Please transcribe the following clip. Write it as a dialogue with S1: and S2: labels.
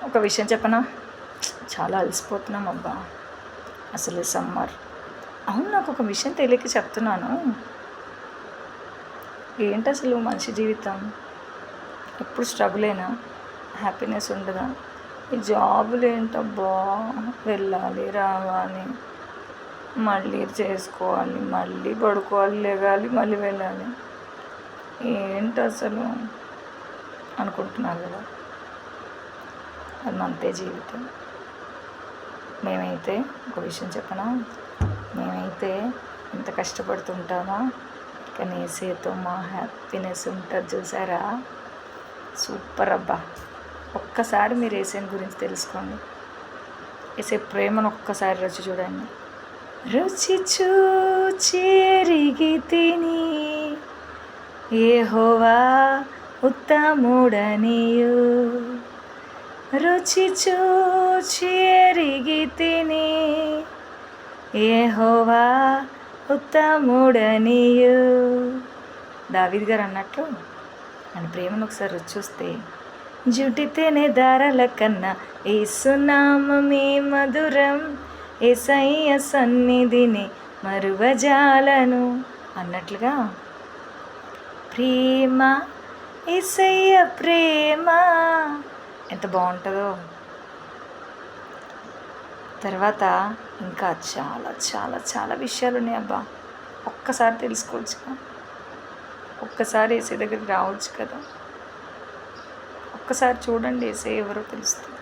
S1: ఒక విషయం చెప్పనా? చాలా అలసిపోతున్నాం అబ్బా. అసలు సమ్మర్. అవును, నాకు ఒక విషయం తెలియక చెప్తున్నాను. ఏంటి అసలు మనిషి జీవితం ఎప్పుడు స్ట్రగులేనా? హ్యాపీనెస్ ఉండదా? ఈ జాబులు ఏంటబ్బా, వెళ్ళాలి రావాలి, మళ్ళీ చేసుకోవాలి, మళ్ళీ పడుకోవాలి, లెగాలి, మళ్ళీ వెళ్ళాలి. ఏంటి అసలు అనుకుంటున్నారు కదా, అది అంతే జీవితం. మేమైతే ఒక విషయం చెప్పనా, మేమైతే ఇంత కష్టపడుతుంటామా, కానీ ఏసీతో మా హ్యాపీనెస్ ఉంటుంది చూసారా, సూపర్ అబ్బా. ఒక్కసారి మీరు ఏసీని గురించి తెలుసుకోండి, ఏసే ప్రేమను ఒక్కసారి రుచి చూడండి. రుచి చూచి ఎరిగి తిని యెహోవా ఉత్తముడనియు, రుచి చూచి ఎరిగి తిని యెహోవా ఉత్తముడనియు. దావీదు గారు అన్నట్లు ఆయన ప్రేమను ఒకసారి రుచి చూస్తే జుటితేనే దారాల కన్నా యేసునామమే మధురం, యేసయ్య సన్నిధిని మరువజాలను అన్నట్లుగా ప్రేమ, యేసయ్య ప్రేమ ఎంత బాగుంటుందో. తర్వాత ఇంకా చాలా చాలా చాలా విషయాలు ఉన్నాయి అబ్బా. ఒక్కసారి తెలుసుకోవచ్చు కదా, ఒక్కసారి ఏసే దగ్గరికి రావచ్చు కదా, ఒక్కసారి చూడండి ఏసే ఎవరో తెలుస్తుంది.